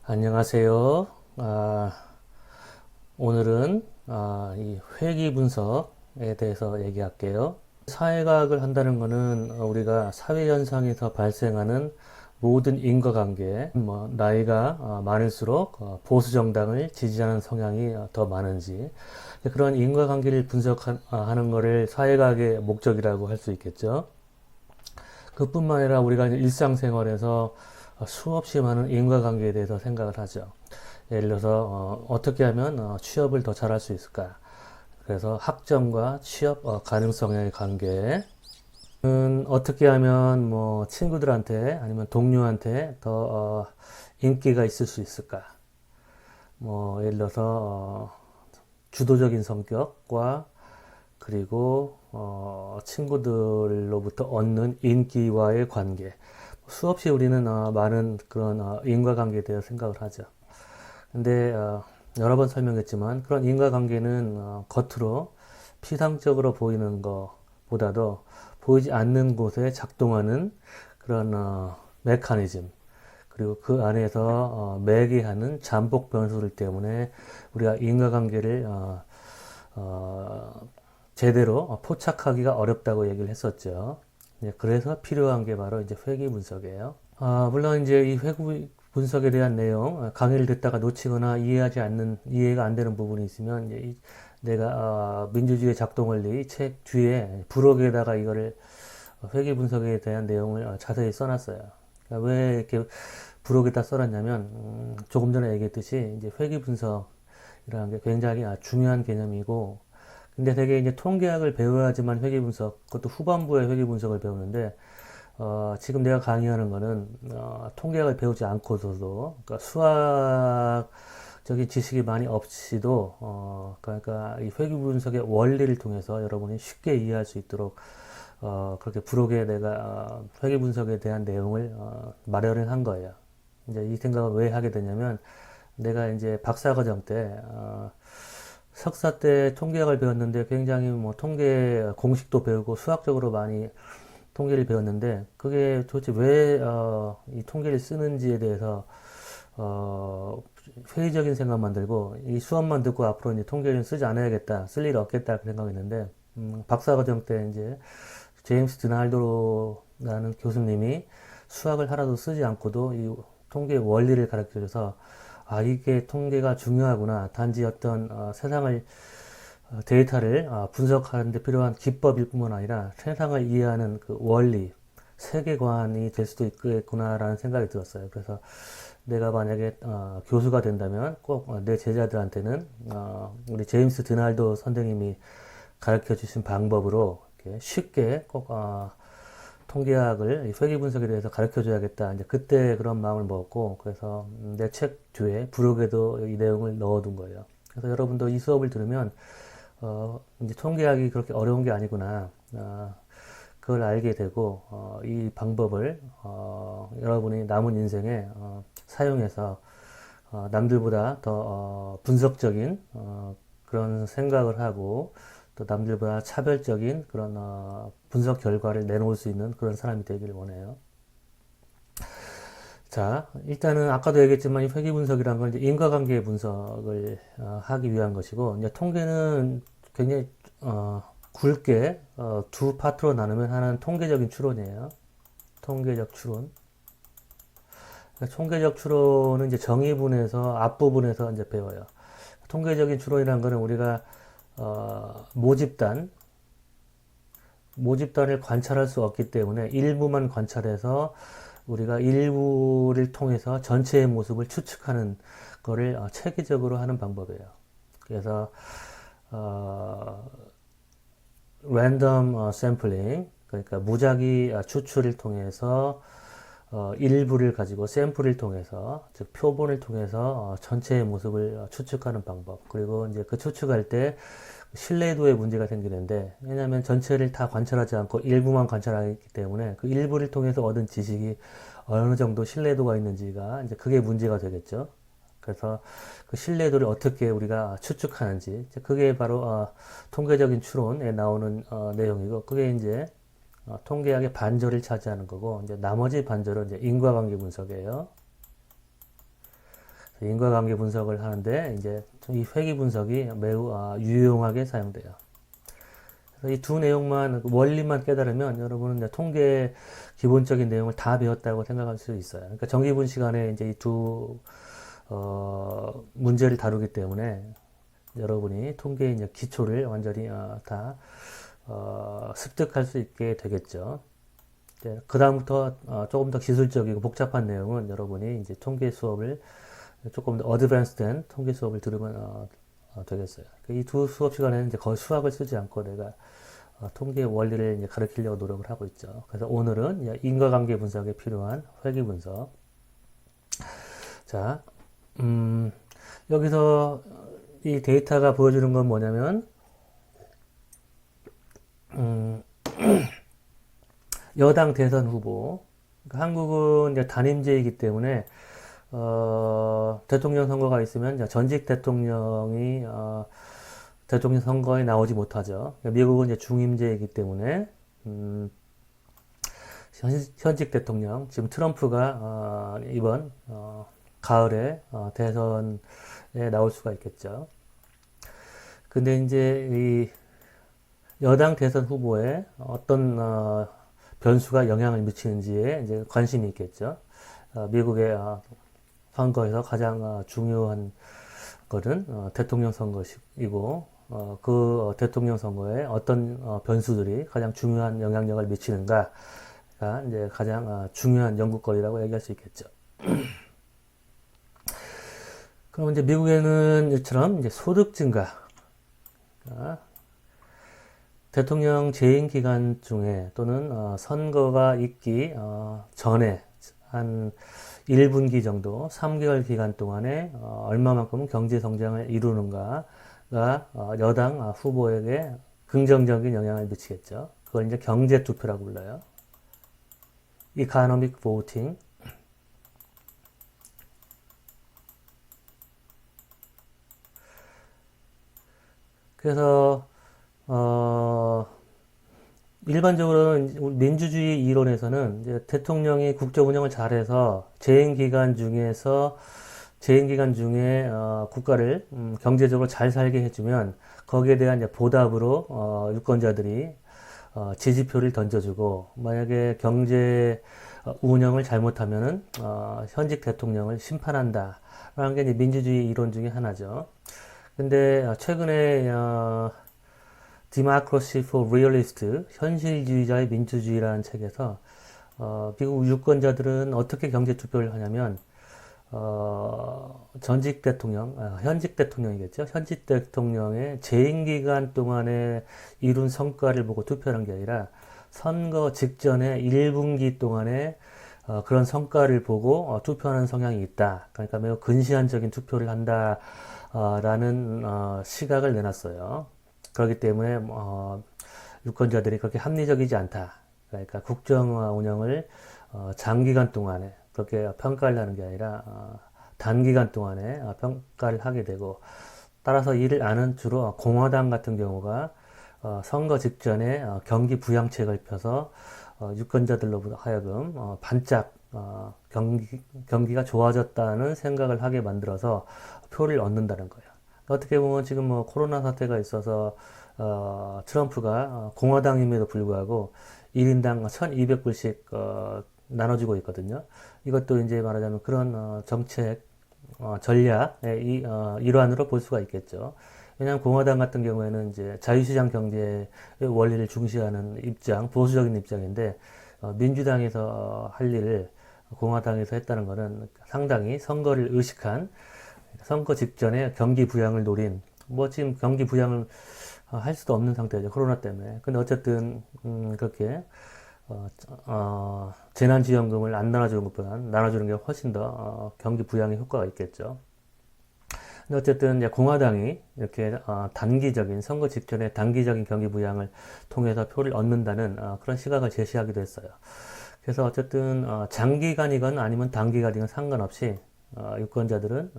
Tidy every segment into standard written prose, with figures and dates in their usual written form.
안녕하세요. 오늘은 이 회귀 분석에 대해서 얘기할게요. 사회과학을 한다는 것은 우리가 사회 현상에서 발생하는 모든 인과관계, 나이가 많을수록 보수 정당을 지지하는 성향이 더 많은지 그런 인과관계를 분석하는 것을 사회과학의 목적이라고 할 수 있겠죠. 그뿐만 아니라 우리가 일상생활에서 수없이 많은 인과관계에 대해서 생각을 하죠. 예를 들어서 떻게 하면 취업을 더 잘할 수 있을까? 그래서 학점과 취업 가능성의 관계, 어떻게 하면 뭐 친구들한테 아니면 동료한테 더 인기가 있을 수 있을까? 뭐 예를 들어서 주도적인 성격과 그리고 친구들로부터 얻는 인기와의 관계. 수없이 우리는 많은 그런 인과관계에 대해 생각을 하죠. 근데 여러 번 설명했지만 그런 인과관계는 겉으로 피상적으로 보이는 것보다도 보이지 않는 곳에 작동하는 그런 메커니즘, 그리고 그 안에서 매개하는 잠복 변수들 때문에 우리가 인과관계를 제대로 포착하기가 어렵다고 얘기를 했었죠. 그래서 필요한 게 바로 이제 회귀 분석이에요. 물론 이제 이 회귀 분석에 대한 내용, 강의를 듣다가 놓치거나 이해가 안 되는 부분이 있으면, 이제 내가, 민주주의 작동 원리 이 책 뒤에 부록에다가 이거를 회귀 분석에 대한 내용을 자세히 써놨어요. 그러니까 왜 이렇게 부록에다 써놨냐면, 조금 전에 얘기했듯이 이제 회귀 분석이라는 게 굉장히 중요한 개념이고, 근데 되게 이제 통계학을 배워야지만 회귀 분석, 그것도 후반부에 회귀 분석을 배우는데, 지금 내가 강의하는 거는, 통계학을 배우지 않고서도, 그러니까 수학적인 지식이 많이 없이도, 그러니까 이 회귀 분석의 원리를 통해서 여러분이 쉽게 이해할 수 있도록, 그렇게 부록에 내가, 회귀 분석에 대한 내용을, 마련을 한 거예요. 이제 이 생각을 왜 하게 되냐면, 내가 이제 박사과정 때, 석사 때 통계학을 배웠는데 굉장히 뭐 통계 공식도 배우고 수학적으로 많이 통계를 배웠는데 그게 도대체 왜 이 통계를 쓰는지에 대해서 회의적인 생각만 들고 이 수업만 듣고 앞으로 이제 통계를 쓰지 않아야겠다, 쓸 일 없겠다 그 생각했는데 박사과정 때 이제 제임스 드날도라는 교수님이 수학을 하나도 쓰지 않고도 이 통계 원리를 가르쳐줘서 이게 통계가 중요하구나. 단지 어떤 세상을 데이터를 분석하는 데 필요한 기법일 뿐만 아니라 세상을 이해하는 그 원리, 세계관이 될 수도 있겠구나라는 생각이 들었어요. 그래서 내가 만약에 교수가 된다면 꼭 내 제자들한테는 우리 제임스 드날도 선생님이 가르쳐 주신 방법으로 이렇게 쉽게 꼭 통계학을 회귀 분석에 대해서 가르쳐 줘야겠다. 이제 그때 그런 마음을 먹었고 그래서 내 책 뒤에 부록에도 이 내용을 넣어둔 거예요. 그래서 여러분도 이 수업을 들으면 이제 통계학이 그렇게 어려운 게 아니구나. 그걸 알게 되고 이 방법을 여러분이 남은 인생에 사용해서 남들보다 더 분석적인 그런 생각을 하고 또 남들보다 차별적인 그런 분석 결과를 내놓을 수 있는 그런 사람이 되기를 원해요. 자, 일단은 아까도 얘기했지만 이 회귀 분석이라는 건 이제 인과관계 분석을 하기 위한 것이고 이제 통계는 굉장히 굵게 두 파트로 나누면 하나는 통계적인 추론이에요. 통계적 추론. 그러니까 통계적 추론은 이제 정의분에서 앞부분에서 이제 배워요. 통계적인 추론이라는 거는 우리가 모집단을 관찰할 수 없기 때문에 일부만 관찰해서 우리가 일부를 통해서 전체의 모습을 추측하는 거를 체계적으로 하는 방법이에요. 그래서 랜덤 샘플링, 그러니까 무작위 추출을 통해서 일부를 가지고 샘플을 통해서, 즉 표본을 통해서 전체의 모습을 추측하는 방법. 그리고 이제 그 추측할 때 신뢰도에 문제가 생기는데, 왜냐하면 전체를 다 관찰하지 않고 일부만 관찰하기 때문에 그 일부를 통해서 얻은 지식이 어느 정도 신뢰도가 있는지가 이제 그게 문제가 되겠죠. 그래서 그 신뢰도를 어떻게 우리가 추측하는지, 그게 바로 통계적인 추론에 나오는 내용이고, 그게 이제 통계학의 반절을 차지하는 거고, 이제 나머지 반절은 이제 인과관계 분석이에요. 인과관계 분석을 하는데 이제 이 회귀 분석이 매우 유용하게 사용돼요. 이 두 내용만 원리만 깨달으면 여러분은 이제 통계 기본적인 내용을 다 배웠다고 생각할 수 있어요. 그러니까 정기분 시간에 이제 이 두 문제를 다루기 때문에 여러분이 통계의 이제 기초를 완전히 다 습득할 수 있게 되겠죠. 그 다음부터 조금 더 기술적이고 복잡한 내용은 여러분이 이제 통계 수업을 조금 더 어드밴스된 통계 수업을 들으면 되겠어요. 이 두 수업 시간에는 이제 거의 수학을 쓰지 않고 내가 통계 원리를 이제 가르치려고 노력을 하고 있죠. 그래서 오늘은 인과관계 분석에 필요한 회귀 분석. 자, 여기서 이 데이터가 보여주는 건 뭐냐면, 여당 대선 후보. 그러니까 한국은 이제 단임제이기 때문에, 대통령 선거가 있으면 이제 전직 대통령이, 대통령 선거에 나오지 못하죠. 그러니까 미국은 이제 중임제이기 때문에, 현직 대통령, 지금 트럼프가, 이번, 가을에, 대선에 나올 수가 있겠죠. 근데 이제 이 여당 대선 후보에 어떤 변수가 영향을 미치는지에 이제 관심이 있겠죠. 미국의 선거에서 가장 중요한 것은 대통령 선거이고 그 대통령 선거에 어떤 변수들이 가장 중요한 영향력을 미치는가가 이제 가장 중요한 연구거리라고 얘기할 수 있겠죠. 그럼 이제 미국에는 이처럼 이제 소득 증가, 대통령 재임 기간 중에 또는 선거가 있기 전에 한 1분기 정도, 3개월 기간 동안에 얼마만큼 경제 성장을 이루는가가 여당 후보에게 긍정적인 영향을 미치겠죠. 그걸 이제 경제 투표라고 불러요. Economic Voting. 그래서 일반적으로는 민주주의 이론에서는 이제 대통령이 국정 운영을 잘해서 재임 기간 중에 국가를 경제적으로 잘 살게 해주면 거기에 대한 이제 보답으로 유권자들이 지지표를 던져주고 만약에 경제 운영을 잘못하면은 현직 대통령을 심판한다라는 게 이제 민주주의 이론 중에 하나죠. 근데 최근에 Democracy for Realists, 현실주의자의 민주주의라는 책에서 미국 유권자들은 어떻게 경제 투표를 하냐면 전직 대통령, 현직 대통령이겠죠. 현직 대통령의 재임 기간 동안에 이룬 성과를 보고 투표하는 게 아니라 선거 직전에 1분기 동안에 그런 성과를 보고 투표하는 성향이 있다. 그러니까 매우 근시안적인 투표를 한다라는 시각을 내놨어요. 그렇기 때문에 유권자들이 그렇게 합리적이지 않다. 그러니까 국정 운영을 장기간 동안에 그렇게 평가를 하는 게 아니라 단기간 동안에 평가를 하게 되고 따라서 이를 아는 주로 공화당 같은 경우가 선거 직전에 경기 부양책을 펴서 유권자들로 하여금 반짝 경기가 좋아졌다는 생각을 하게 만들어서 표를 얻는다는 거예요. 어떻게 보면 지금 뭐 코로나 사태가 있어서 트럼프가 공화당임에도 불구하고 1인당 1,200불씩 나눠주고 있거든요. 이것도 이제 말하자면 그런 정책 전략의 일환으로 볼 수가 있겠죠. 왜냐하면 공화당 같은 경우에는 이제 자유시장 경제의 원리를 중시하는 입장, 보수적인 입장인데 민주당에서 할 일을 공화당에서 했다는 것은 상당히 선거를 의식한 선거 직전에 경기 부양을 노린 뭐 지금 경기 부양을 할 수도 없는 상태죠. 코로나 때문에. 근데 어쨌든 그렇게 재난지원금을 안 나눠주는 것보다는 나눠주는 게 훨씬 더 경기 부양에 효과가 있겠죠. 근데 어쨌든 이제 공화당이 이렇게 단기적인 선거 직전에 단기적인 경기 부양을 통해서 표를 얻는다는 그런 시각을 제시하기도 했어요. 그래서 어쨌든 장기간이건 아니면 단기간이건 상관없이 유권자들은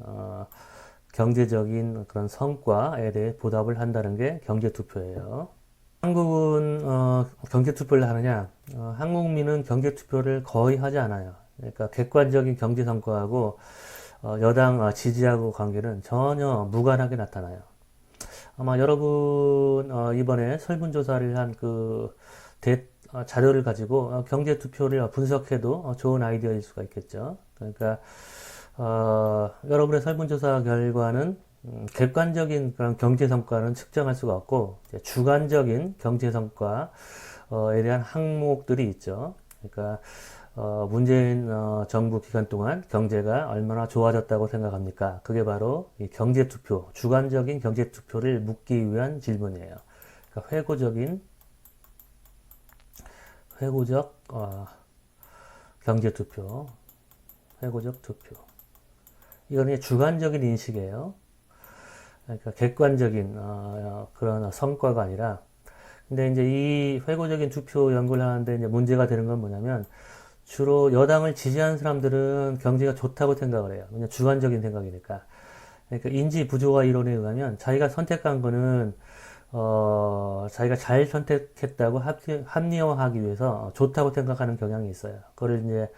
경제적인 그런 성과에 대해 보답을 한다는 게 경제 투표예요. 한국은 경제 투표를 하느냐? 한국민은 경제 투표를 거의 하지 않아요. 그러니까 객관적인 경제 성과하고 여당 지지하고 관계는 전혀 무관하게 나타나요. 아마 여러분 이번에 설문조사를 한 그 자료를 가지고 경제 투표를 분석해도 좋은 아이디어일 수가 있겠죠. 그러니까 여러분의 설문조사 결과는 객관적인 그런 경제 성과는 측정할 수가 없고 주관적인 경제 성과에 대한 항목들이 있죠. 그러니까 문재인 정부 기간 동안 경제가 얼마나 좋아졌다고 생각합니까? 그게 바로 이 경제 투표, 주관적인 경제 투표를 묻기 위한 질문이에요. 그러니까 회고적 경제 투표, 회고적 투표. 이거는 주관적인 인식이에요. 그러니까 객관적인 그런 성과가 아니라, 근데 이제 이 회고적인 투표 연구를 하는데 이제 문제가 되는 건 뭐냐면 주로 여당을 지지하는 사람들은 경제가 좋다고 생각을 해요. 그냥 주관적인 생각이니까. 그러니까 인지 부조화 이론에 의하면 자기가 선택한 거는 자기가 잘 선택했다고 합리화하기 위해서 좋다고 생각하는 경향이 있어요. 그걸 이제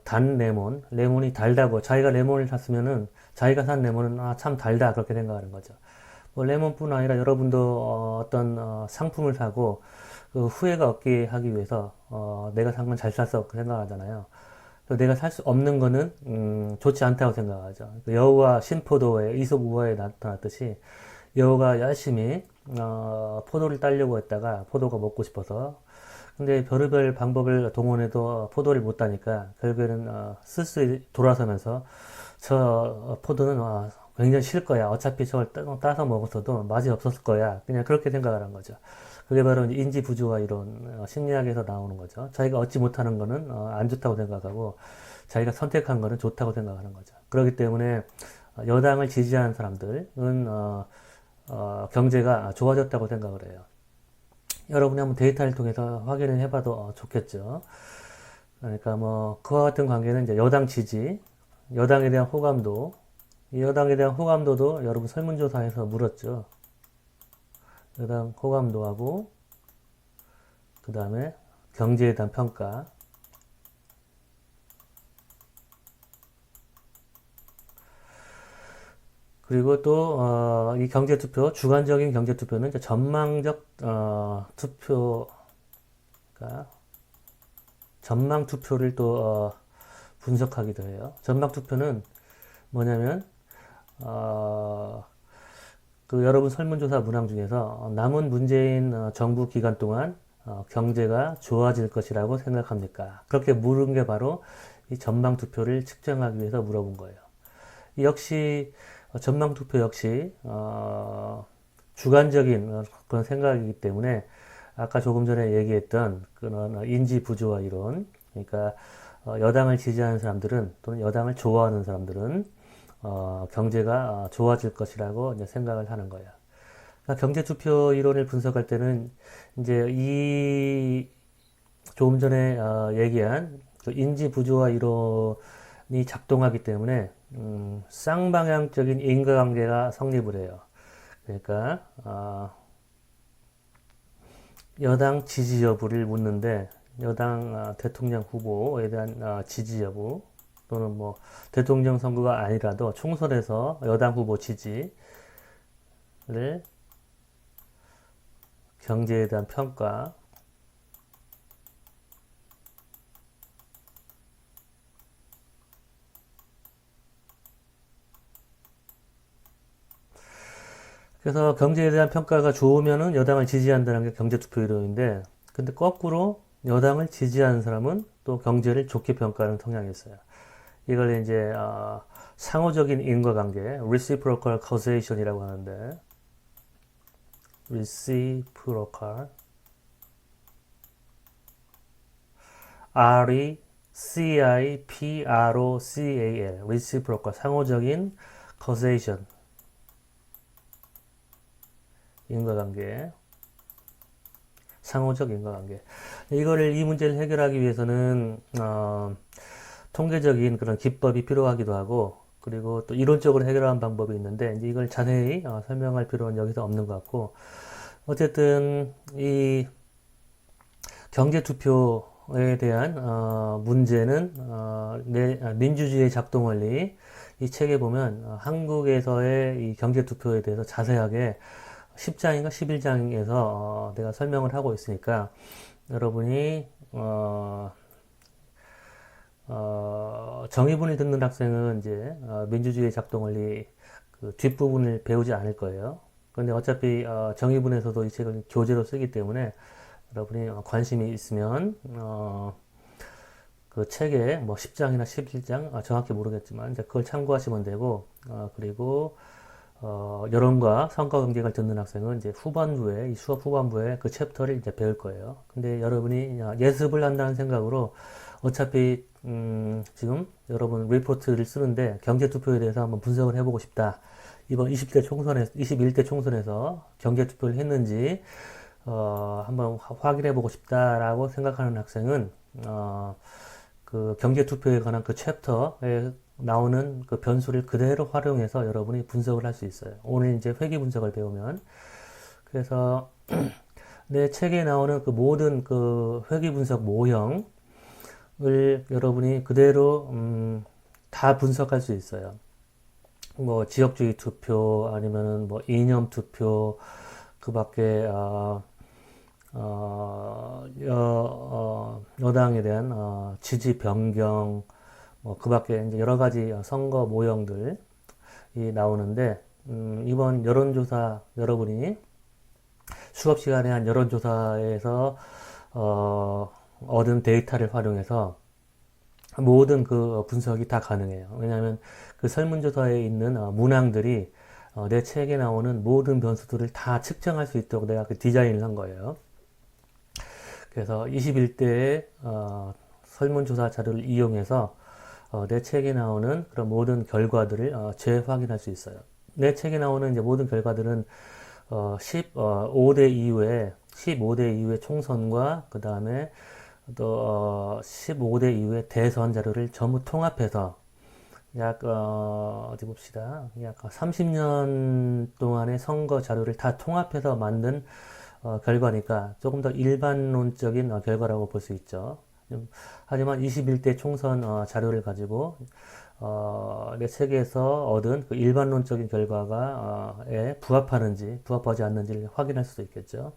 단 레몬이 달다고 자기가 레몬을 샀으면은 자기가 산 레몬은 참 달다 그렇게 생각하는 거죠. 뭐 레몬뿐 아니라 여러분도 어떤 상품을 사고 그 후회가 없게 하기 위해서 내가 산 건 잘 샀어 그 생각하잖아요. 내가 살 수 없는 거는 좋지 않다고 생각하죠. 여우와 신포도에 이솝 우화에 나타났듯이 여우가 열심히 포도를 따려고 했다가 포도가 먹고 싶어서 근데 별의별 방법을 동원해도 포도를 못 따니까 결국에는 쓸쓸히 돌아서면서 저 포도는 굉장히 싫을 거야. 어차피 저걸 따서 먹었어도 맛이 없었을 거야. 그냥 그렇게 생각을 한 거죠. 그게 바로 인지 부조화 이론 심리학에서 나오는 거죠. 자기가 얻지 못하는 거는 안 좋다고 생각하고 자기가 선택한 거는 좋다고 생각하는 거죠. 그렇기 때문에 여당을 지지하는 사람들은 경제가 좋아졌다고 생각을 해요. 여러분이 한번 데이터를 통해서 확인을 해봐도 좋겠죠. 그러니까 뭐 그와 같은 관계는 이제 여당 지지, 여당에 대한 호감도, 이 여당에 대한 호감도도 여러분 설문조사에서 물었죠. 여당 호감도하고 그 다음에 경제에 대한 평가. 그리고 또 이 경제투표, 주관적인 경제투표는 이제 전망적 투표가 전망 투표를 또 분석하기도 해요. 전망 투표는 뭐냐면 그 여러분 설문조사 문항 중에서 남은 문재인 정부 기간 동안 경제가 좋아질 것이라고 생각합니까? 그렇게 물은 게 바로 이 전망 투표를 측정하기 위해서 물어본 거예요. 역시 전망 투표 역시 주관적인 그런 생각이기 때문에 아까 조금 전에 얘기했던 그런 인지 부조화 이론, 그러니까 여당을 지지하는 사람들은 또는 여당을 좋아하는 사람들은 경제가 좋아질 것이라고 이제 생각을 하는 거예요. 그러니까 경제 투표 이론을 분석할 때는 이제 이 조금 전에 얘기한 그 인지 부조화 이론이 작동하기 때문에 쌍방향적인 인과관계가 성립을 해요. 그러니까 여당 지지 여부를 묻는데 여당 대통령 후보에 대한 지지 여부 또는 뭐 대통령 선거가 아니라도 총선에서 여당 후보 지지를 경제에 대한 평가 그래서 경제에 대한 평가가 좋으면은 여당을 지지한다는 게 경제투표 이론인데 근데 거꾸로 여당을 지지하는 사람은 또 경제를 좋게 평가하는 성향이 있어요. 이걸 이제 상호적인 인과관계, reciprocal causation이라고 하는데 reciprocal reciprocal reciprocal 상호적인 causation 인과관계 상호적 인과관계 이 문제를 해결하기 위해서는 통계적인 그런 기법이 필요하기도 하고 그리고 또 이론적으로 해결하는 방법이 있는데 이제 이걸 자세히 설명할 필요는 여기서 없는 것 같고 어쨌든 이 경제 투표 투표에 대한 문제는 민주주의의 작동 원리 이 책에 보면 한국에서의 이 경제 투표에 대해서 자세하게 10장인가 11장에서 내가 설명을 하고 있으니까 여러분이 정의분을 듣는 학생은 이제 민주주의 작동 원리 그 뒷부분을 배우지 않을 거예요. 그런데 어차피 정의분에서도 이 책을 교재로 쓰기 때문에 여러분이 관심이 있으면 그 책에 뭐 10장이나 11장 정확히 모르겠지만 이제 그걸 참고하시면 되고 그리고 여론과 성과 경쟁을 듣는 학생은 이제 후반부에 이 수업 후반부에 그 챕터를 이제 배울 거예요. 근데 여러분이 예습을 한다는 생각으로 어차피 지금 여러분 리포트를 쓰는데 경제 투표에 대해서 한번 분석을 해보고 싶다. 이번 20대 총선에서 21대 총선에서 경제 투표를 했는지 한번 확인해 보고 싶다라고 생각하는 학생은 그 경제 투표에 관한 그 챕터에 나오는 그 변수를 그대로 활용해서 여러분이 분석을 할 수 있어요. 오늘 이제 회귀 분석을 배우면 그래서 내 책에 나오는 그 모든 그 회귀 분석 모형을 여러분이 그대로 다 분석할 수 있어요. 뭐 지역주의 투표 아니면은 뭐 이념 투표 그 밖에 여당에 대한 지지 변경 뭐 그 밖에 이제 여러 가지 선거 모형들이 나오는데 이번 여론조사 여러분이 수업 시간에 한 여론조사에서 얻은 데이터를 활용해서 모든 그 분석이 다 가능해요. 왜냐하면 그 설문조사에 있는 문항들이 내 책에 나오는 모든 변수들을 다 측정할 수 있도록 내가 그 디자인을 한 거예요. 그래서 21대의 설문조사 자료를 이용해서 내 책에 나오는 그런 모든 결과들을 재확인할 수 있어요. 내 책에 나오는 이제 모든 결과들은 15대 이후의 총선과 그 다음에 또 15대 이후의 대선 자료를 전부 통합해서 약 어디 봅시다. 약 30년 동안의 선거 자료를 다 통합해서 만든 결과니까 조금 더 일반론적인 결과라고 볼 수 있죠. 하지만 21대 총선 자료를 가지고 내 책에서 얻은 그 일반론적인 결과가 부합하는지 부합하지 않는지를 확인할 수도 있겠죠.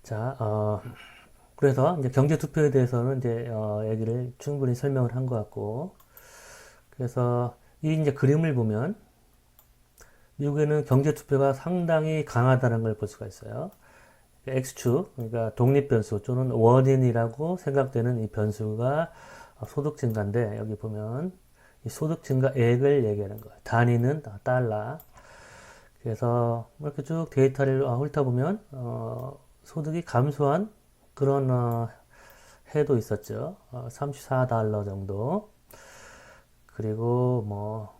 자, 그래서 이제 경제 투표에 대해서는 이제 얘기를 충분히 설명을 한 것 같고, 그래서 이 이제 그림을 보면 미국에는 경제 투표가 상당히 강하다는 걸 볼 수가 있어요. X축, 그러니까 독립변수 또는 원인이라고 생각되는 이 변수가 소득 증가인데 여기 보면 이 소득 증가액을 얘기하는 거예요. 단위는 달러. 그래서 이렇게 쭉 데이터를 훑어보면 소득이 감소한 그런 해도 있었죠. 34달러 정도. 그리고 뭐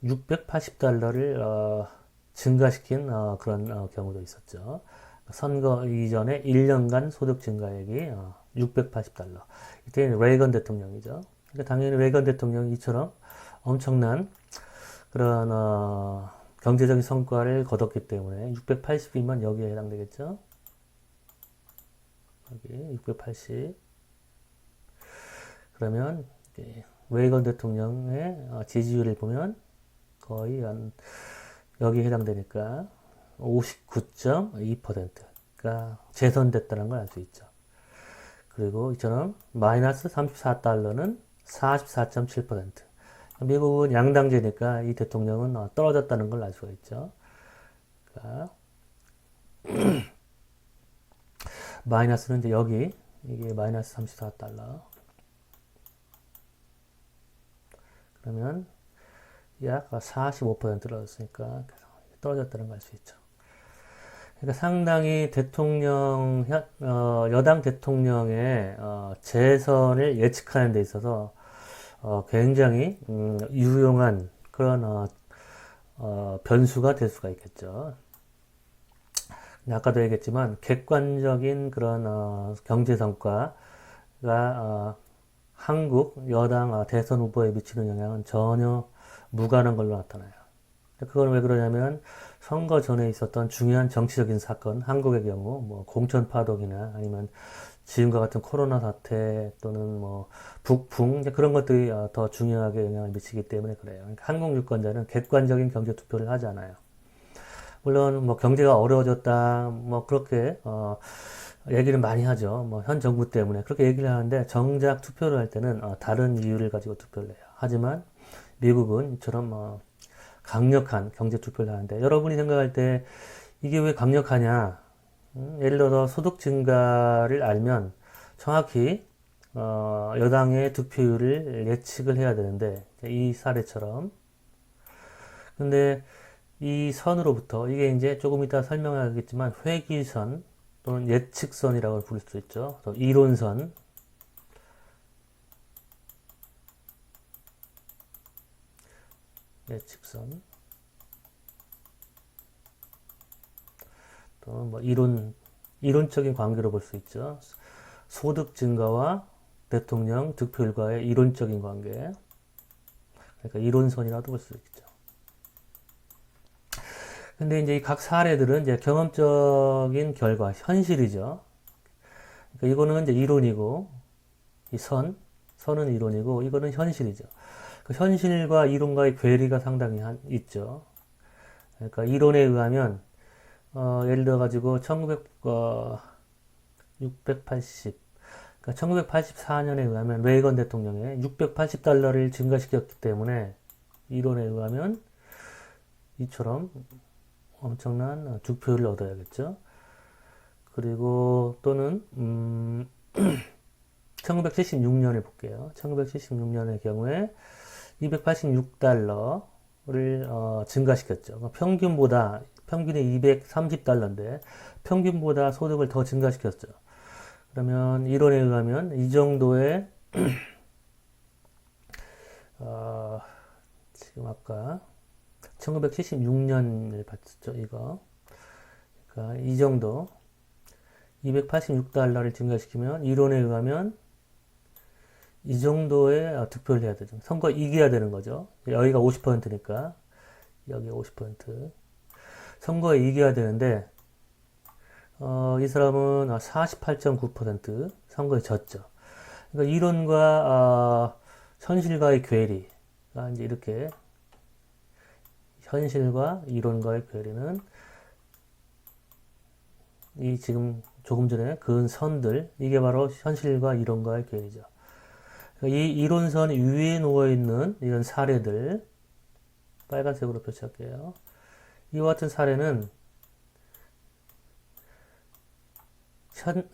680달러를 증가시킨 그런 경우도 있었죠. 선거 이전에 1년간 소득 증가액이 680달러. 이때는 레이건 대통령이죠. 그러니까 당연히 레이건 대통령이 이처럼 엄청난 그런 경제적인 성과를 거뒀기 때문에 680이면 여기에 해당되겠죠. 여기 680. 그러면 레이건 대통령의 지지율을 보면 거의 여기에 해당되니까 59.2%가 재선됐다는 걸 알 수 있죠. 그리고 이처럼 마이너스 34달러는 44.7%. 미국은 양당제니까 이 대통령은 떨어졌다는 걸 알 수가 있죠. 그러니까 마이너스는 이제 여기 이게 마이너스 34달러. 그러면 약 45% 떨어졌으니까 떨어졌다는 걸 알 수 있죠. 그러니까 상당히 여당 대통령의 재선을 예측하는 데 있어서 굉장히 유용한 그런 변수가 될 수가 있겠죠. 아까도 얘기했지만 객관적인 그런 경제 성과가 한국 여당 대선 후보에 미치는 영향은 전혀 무관한 걸로 나타나요. 그건 왜 그러냐면 선거 전에 있었던 중요한 정치적인 사건, 한국의 경우 뭐 공천 파동이나 아니면 지금과 같은 코로나 사태 또는 뭐 북풍 이제 그런 것들이 더 중요하게 영향을 미치기 때문에 그래요. 그러니까 한국 유권자는 객관적인 경제 투표를 하지 않아요. 물론 뭐 경제가 어려워졌다 뭐 그렇게 얘기를 많이 하죠. 뭐 현 정부 때문에 그렇게 얘기를 하는데 정작 투표를 할 때는 다른 이유를 가지고 투표를 해요. 하지만 미국은 이처럼 강력한 경제 투표를 하는데 여러분이 생각할 때 이게 왜 강력하냐? 예를 들어서 소득 증가를 알면 정확히 여당의 득표율을 예측을 해야 되는데 이 사례처럼 근데 이 선으로부터 이게 이제 조금 이따 설명하겠지만 회귀선 또는 예측선이라고 부를 수 있죠. 또 이론선, 예측선, 또는 뭐 이론적인 관계로 볼 수 있죠. 소득 증가와 대통령 득표율과의 이론적인 관계. 그러니까 이론선이라도 볼 수 있죠. 근데 이제 이 각 사례들은 이제 경험적인 결과, 현실이죠. 그러니까 이거는 이제 이론이고, 선은 이론이고, 이거는 현실이죠. 그 현실과 이론과의 괴리가 상당히 있죠. 그러니까 이론에 의하면, 예를 들어가지고, 680, 그러니까 1984년에 의하면 레이건 대통령의 $680를 증가시켰기 때문에, 이론에 의하면, 이처럼 엄청난 득표율을 얻어야겠죠. 그리고 또는 1976년에 볼게요. 1976년의 경우에 $286를 증가시켰죠. 평균이 $230인데 평균보다 소득을 더 증가시켰죠. 그러면 이론에 의하면 이 정도의 지금 아까 1976년을 봤죠, 이거. 그러니까 이 정도 $286를 증가시키면 이론에 의하면 이 정도의 득표를 해야 되죠. 선거 이겨야 되는 거죠. 여기가 50%니까 여기가 50%. 선거에 이겨야 되는데 이 사람은 48.9% 선거에 졌죠. 그러니까 이론과 현실과의 괴리가 이제 이렇게 현실과 이론과의 괴리는 이 지금 조금 전에 그은 선들 이게 바로 현실과 이론과의 괴리죠. 이 이론선 위에 놓여 있는 이런 사례들 빨간색으로 표시할게요. 이와 같은 사례는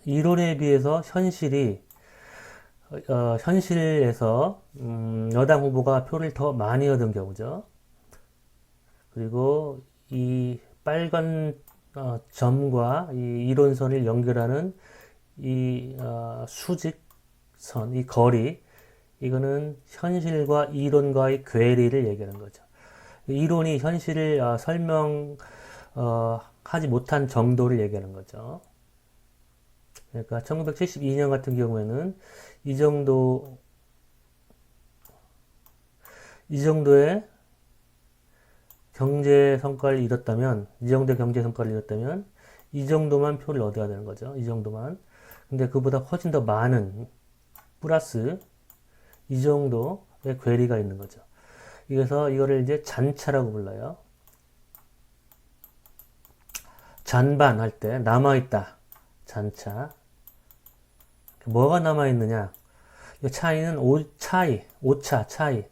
이론에 비해서 현실에서 여당 후보가 표를 더 많이 얻은 경우죠. 그리고 이 빨간 점과 이 이론선을 연결하는 이 수직선, 이 거리, 이거는 현실과 이론과의 괴리를 얘기하는 거죠. 이론이 현실을 설명하지 못한 정도를 얘기하는 거죠. 그러니까 1972년 같은 경우에는 이 정도의 경제 성과를 이뤘다면, 이 정도의 경제 성과를 이뤘다면, 이 정도만 표를 얻어야 되는 거죠. 이 정도만. 근데 그보다 훨씬 더 많은, 플러스, 이 정도의 괴리가 있는 거죠. 그래서 이거를 이제 잔차라고 불러요. 잔반 할 때, 남아있다. 잔차. 뭐가 남아있느냐? 이 차이는 오차, 차이.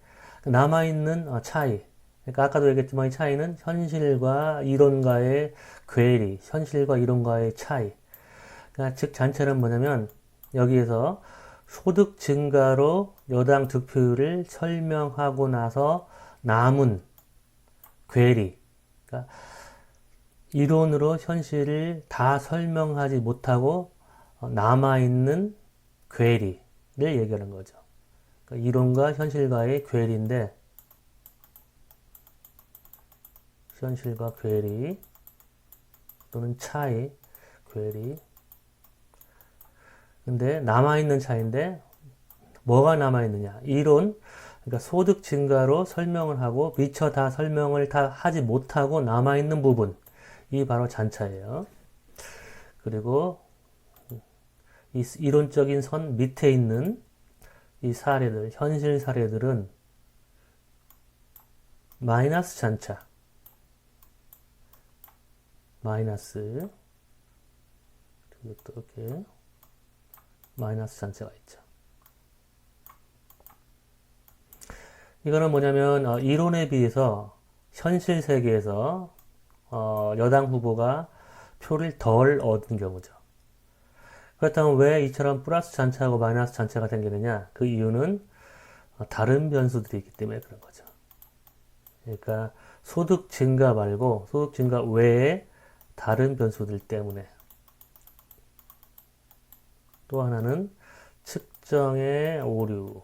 남아있는 차이. 그러니까 아까도 얘기했지만 이 차이는 현실과 이론과의 괴리, 현실과 이론과의 차이. 그러니까 즉 잔체는 뭐냐면 여기에서 소득 증가로 여당 득표율을 설명하고 나서 남은 괴리. 그러니까 이론으로 현실을 다 설명하지 못하고 남아있는 괴리를 얘기하는 거죠. 그러니까 이론과 현실과의 괴리인데 현실과 괴리 또는 차이, 괴리. 근데 남아있는 차이인데 뭐가 남아있느냐? 이론, 그러니까 소득 증가로 설명을 하고 미처 다 설명을 다 하지 못하고 남아있는 부분. 이 바로 잔차예요. 그리고 이 이론적인 선 밑에 있는 이 사례들, 현실 사례들은 마이너스 잔차, 마이너스, 그리고 또 이렇게 마이너스 잔차가 있죠. 이거는 뭐냐면 이론에 비해서 현실 세계에서 여당 후보가 표를 덜 얻은 경우죠. 그렇다면 왜 이처럼 플러스 잔차하고 마이너스 잔차가 생기느냐? 그 이유는 다른 변수들이 있기 때문에 그런 거죠. 그러니까 소득 증가 말고 소득 증가 외에 다른 변수들 때문에. 또 하나는 측정의 오류.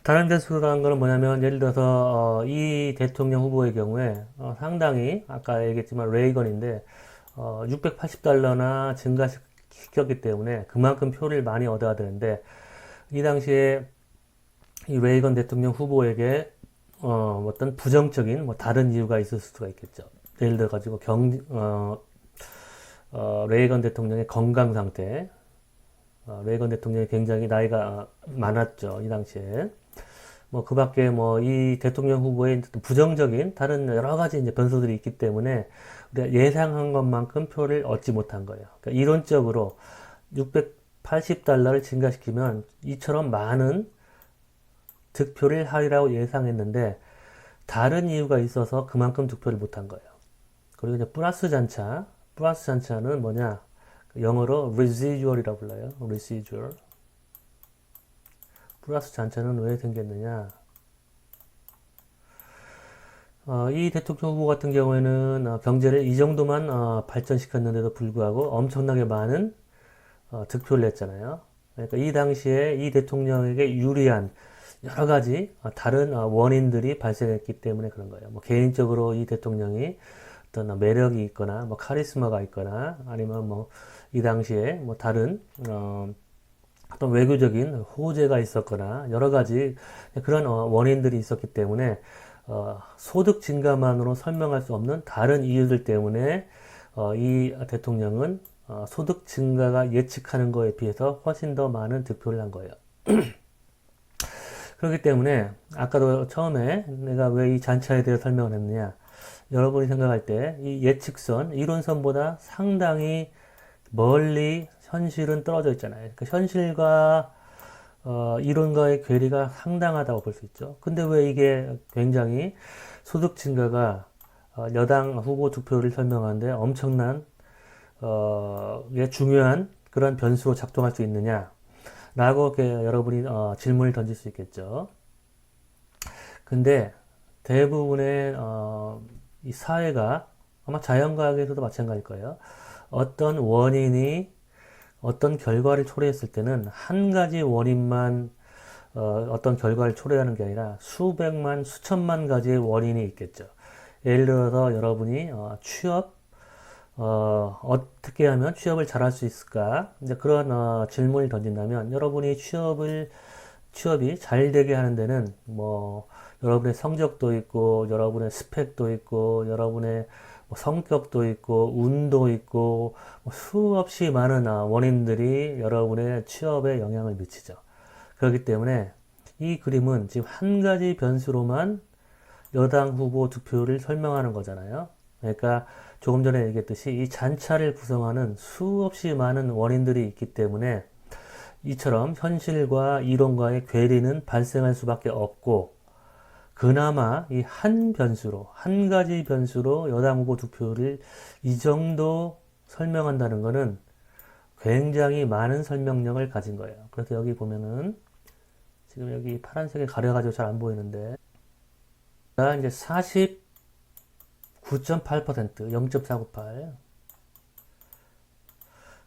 다른 변수라는 거는 뭐냐면 예를 들어서 이 대통령 후보의 경우에 상당히 아까 얘기했지만 레이건인데 680달러나 증가시켰기 때문에 그만큼 표를 많이 얻어야 되는데 이 당시에 이 레이건 대통령 후보에게 어떤 부정적인 뭐 다른 이유가 있을 수가 있겠죠. 예를 들어 가지고 레이건 대통령의 건강 상태, 레이건 대통령이 굉장히 나이가 많았죠. 이 당시에. 뭐, 그 밖에 뭐, 이 대통령 후보의 부정적인 다른 여러 가지 이제 변수들이 있기 때문에 우리가 예상한 것만큼 표를 얻지 못한 거예요. 그러니까 이론적으로 680달러를 증가시키면 이처럼 많은 득표를 하리라고 예상했는데 다른 이유가 있어서 그만큼 득표를 못한 거예요. 그리고 이제 플러스 잔차, 플러스 잔차는 뭐냐? 영어로 residual이라고 불러요. residual. 플러스 잔차는 왜 생겼느냐? 이 대통령 후보 같은 경우에는 경제를 이 정도만 발전시켰는데도 불구하고 엄청나게 많은 득표를 냈잖아요. 그러니까 이 당시에 이 대통령에게 유리한 여러 가지 다른 원인들이 발생했기 때문에 그런 거예요. 뭐 개인적으로 이 대통령이 어떤 매력이 있거나 뭐 카리스마가 있거나 아니면 뭐 이 당시에 뭐 다른 어떤 외교적인 호재가 있었거나 여러 가지 그런 원인들이 있었기 때문에 소득 증가만으로 설명할 수 없는 다른 이유들 때문에 이 대통령은 소득 증가가 예측하는 거에 비해서 훨씬 더 많은 득표를 한 거예요. 그렇기 때문에 아까도 처음에 내가 왜 이 잔차에 대해 설명을 했느냐, 여러분이 생각할 때 이 예측선, 이론선보다 상당히 멀리 현실은 떨어져 있잖아요. 그 현실과 이론과의 괴리가 상당하다고 볼 수 있죠. 근데 왜 이게 굉장히 소득 증가가 여당 후보 득표를 설명하는데 엄청난 중요한 그런 변수로 작동할 수 있느냐? 라고 여러분이 질문을 던질 수 있겠죠. 근데 대부분의 이 사회가 아마 자연과학에서도 마찬가지일 거예요. 어떤 원인이 어떤 결과를 초래했을 때는 한 가지 원인만 어떤 결과를 초래하는 게 아니라 수백만, 수천만 가지의 원인이 있겠죠. 예를 들어서 여러분이 취업, 어떻게 하면 취업을 잘할 수 있을까? 이제 그런 질문을 던진다면 여러분이 취업이 잘 되게 하는 데는 뭐 여러분의 성적도 있고 여러분의 스펙도 있고 여러분의 뭐 성격도 있고 운도 있고 뭐 수없이 많은 원인들이 여러분의 취업에 영향을 미치죠. 그렇기 때문에 이 그림은 지금 한 가지 변수로만 여당 후보 득표를 설명하는 거잖아요. 그러니까 조금 전에 얘기했듯이 이 잔차를 구성하는 수없이 많은 원인들이 있기 때문에 이처럼 현실과 이론과의 괴리는 발생할 수밖에 없고 그나마 이 한 변수로, 한 가지 변수로 여당 후보 득표를 이 정도 설명한다는 것은 굉장히 많은 설명력을 가진 거예요. 그래서 여기 보면은 지금 여기 파란색에 가려가지고 잘 안 보이는데 이제 49.8%, 0.498.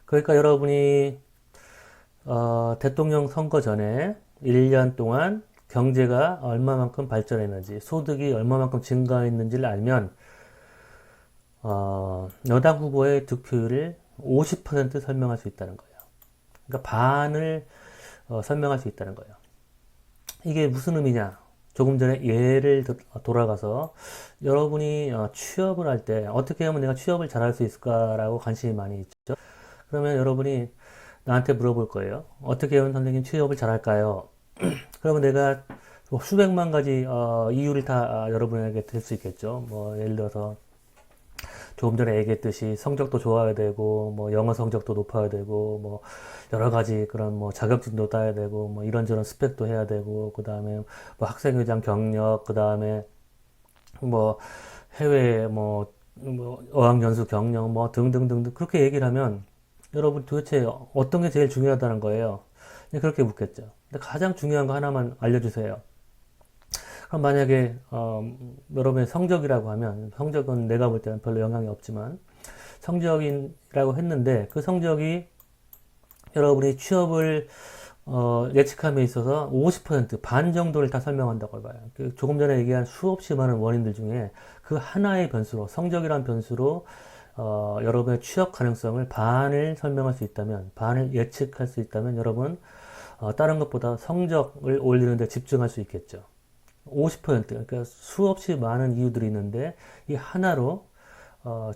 그러니까 여러분이 대통령 선거 전에 1년 동안 경제가 얼마만큼 발전했는지, 소득이 얼마만큼 증가했는지를 알면 여당 후보의 득표율을 50% 설명할 수 있다는 거예요. 그러니까 반을 설명할 수 있다는 거예요. 이게 무슨 의미냐? 조금 전에 예를 돌아가서 여러분이 취업을 할 때 어떻게 하면 내가 취업을 잘할 수 있을까라고 관심이 많이 있죠. 그러면 여러분이 나한테 물어볼 거예요. 어떻게 하면 선생님 취업을 잘할까요? 그러면 내가 뭐 수백만 가지 이유를 다 여러분에게 들 수 있겠죠. 뭐 예를 들어서 조금 전에 얘기했듯이 성적도 좋아야 되고 뭐 영어 성적도 높아야 되고 뭐 여러 가지 그런 뭐 자격증도 따야 되고 뭐 이런저런 스펙도 해야 되고 그다음에 뭐 학생회장 경력 그다음에 뭐 해외 뭐 어학연수 경력 뭐 등등등등 그렇게 얘기를 하면 여러분 도대체 어떤 게 제일 중요하다는 거예요. 그렇게 묻겠죠. 근데 가장 중요한 거 하나만 알려주세요. 그럼 만약에 여러분의 성적이라고 하면 성적은 내가 볼 때는 별로 영향이 없지만 성적이라고 했는데 그 성적이 여러분이 취업을 예측함에 있어서 50%반 정도를 다 설명한다고 봐요. 그 조금 전에 얘기한 수없이 많은 원인들 중에 그 하나의 변수로 성적이란 변수로 여러분의 취업 가능성을 반을 설명할 수 있다면 반을 예측할 수 있다면 여러분 다른 것보다 성적을 올리는 데 집중할 수 있겠죠. 50% 그러니까 수없이 많은 이유들이 있는데 이 하나로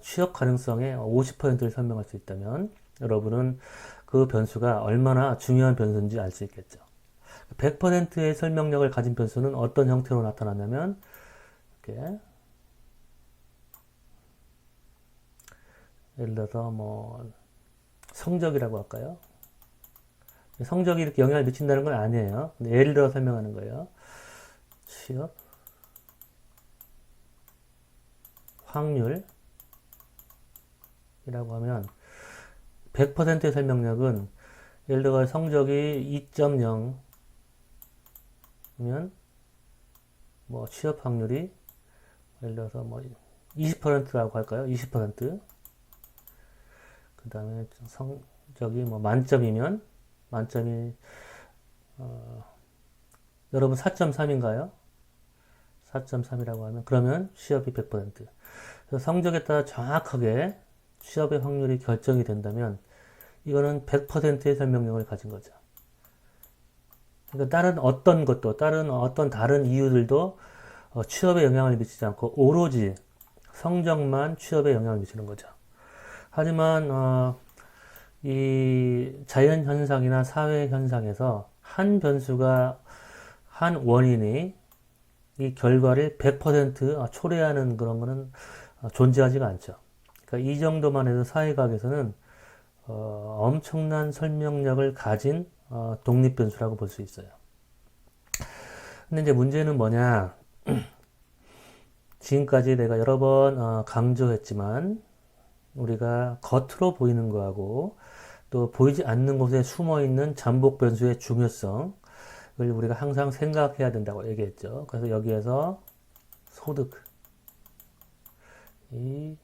취업 가능성의 50%를 설명할 수 있다면 여러분은 그 변수가 얼마나 중요한 변수인지 알 수 있겠죠. 100%의 설명력을 가진 변수는 어떤 형태로 나타나냐면 이렇게 예를 들어서 뭐 성적이라고 할까요? 성적이 이렇게 영향을 미친다는 건 아니에요. 근데 예를 들어 설명하는 거예요. 취업 확률이라고 하면 100%의 설명력은 예를 들어 성적이 2.0이면 뭐 취업 확률이 예를 들어서 뭐 20%라고 할까요? 20%. 그 다음에 성적이 뭐 만점이면 만점이 여러분 4.3인가요? 4.3이라고 하면 그러면 취업이 100%. 그래서 성적에 따라 정확하게 취업의 확률이 결정이 된다면 이거는 100%의 설명력을 가진 거죠. 그러니까 다른 어떤 것도 다른 어떤 다른 이유들도 취업에 영향을 미치지 않고 오로지 성적만 취업에 영향을 미치는 거죠. 하지만 이 자연 현상이나 사회 현상에서 한 변수가 한 원인이 이 결과를 100% 초래하는 그런 거는 존재하지가 않죠. 그러니까 이 정도만 해도 사회과학에서는 엄청난 설명력을 가진 독립 변수라고 볼 수 있어요. 근데 이제 문제는 뭐냐? 지금까지 내가 여러 번 강조했지만 우리가 겉으로 보이는 거하고 또 보이지 않는 곳에 숨어 있는 잠복 변수의 중요성을 우리가 항상 생각해야 된다고 얘기했죠. 그래서 여기에서 소득, 이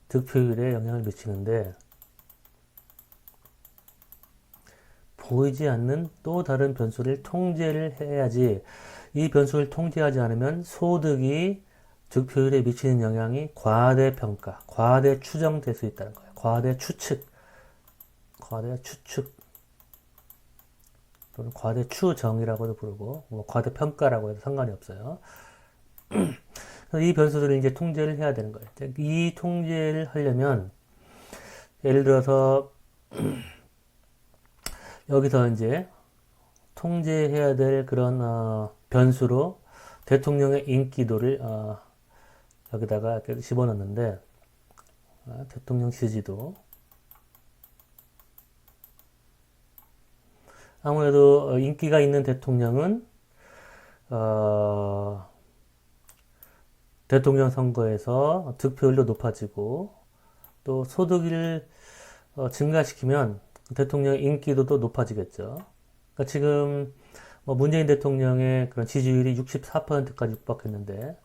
득표율에 영향을 미치는데 보이지 않는 또 다른 변수를 통제를 해야지 이 변수를 통제하지 않으면 소득이 득표율에 미치는 영향이 과대평가, 과대추정될 수 있다는 거예요. 과대추측 또는 과대추정이라고도 부르고 뭐 과대평가라고 해도 상관이 없어요. 이 변수들을 이제 통제를 해야 되는 거예요. 이 통제를 하려면 예를 들어서 여기서 이제 통제해야 될 그런 변수로 대통령의 인기도를 여기다가 이렇게 집어넣는데 대통령 지지도 아무래도 인기가 있는 대통령은 대통령 선거에서 득표율도 높아지고 또 소득을 증가시키면 대통령의 인기도도 높아지겠죠. 그러니까 지금 뭐 문재인 대통령의 그런 지지율이 64%까지 육박했는데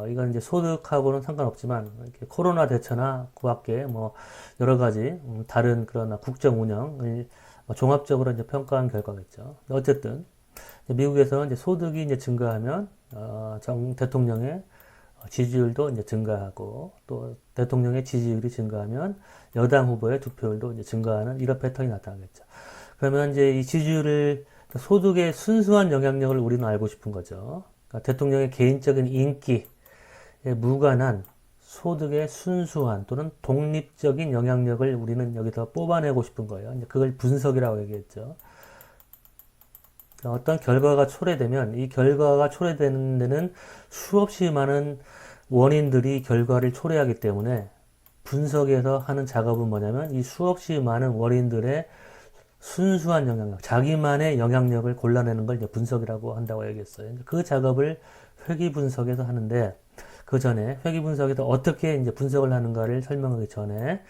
이건 이제 소득하고는 상관없지만 이렇게 코로나 대처나 그 밖에 뭐 여러 가지 다른 그런 국정 운영을 종합적으로 이제 평가한 결과겠죠. 어쨌든 미국에서는 이제 소득이 이제 증가하면 대통령의 지지율도 이제 증가하고 또 대통령의 지지율이 증가하면 여당 후보의 득표율도 이제 증가하는 이런 패턴이 나타나겠죠. 그러면 이제 이 지지율을 소득의 순수한 영향력을 우리는 알고 싶은 거죠. 그러니까 대통령의 개인적인 인기에 무관한 소득의 순수한 또는 독립적인 영향력을 우리는 여기서 뽑아내고 싶은 거예요. 이제 그걸 분석이라고 얘기했죠. 어떤 결과가 초래되면 이 결과가 초래되는 데는 수없이 많은 원인들이 결과를 초래하기 때문에 분석에서 하는 작업은 뭐냐면 이 수없이 많은 원인들의 순수한 영향력, 자기만의 영향력을 골라내는 걸 이제 분석이라고 한다고 얘기했어요. 그 작업을 회귀 분석에서 하는데 그 전에 회귀 분석에서 어떻게 이제 분석을 하는가를 설명하기 전에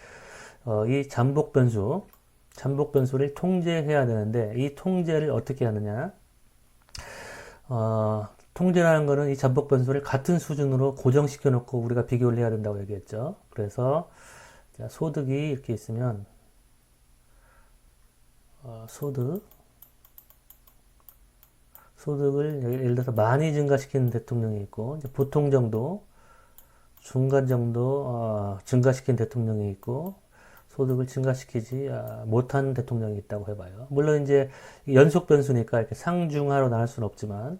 이 잠복 변수를 통제해야 되는데 이 통제를 어떻게 하느냐? 통제라는 거는 이 잠복 변수를 같은 수준으로 고정시켜 놓고 우리가 비교를 해야 된다고 얘기했죠. 그래서 자, 소득이 이렇게 있으면 소득을 예를 들어서 많이 증가시키는 대통령이 있고 이제 보통 정도, 중간 정도 증가시킨 대통령이 있고 소득을 증가시키지 못한 대통령이 있다고 해봐요. 물론 이제 연속 변수니까 이렇게 상중하로 나눌 수는 없지만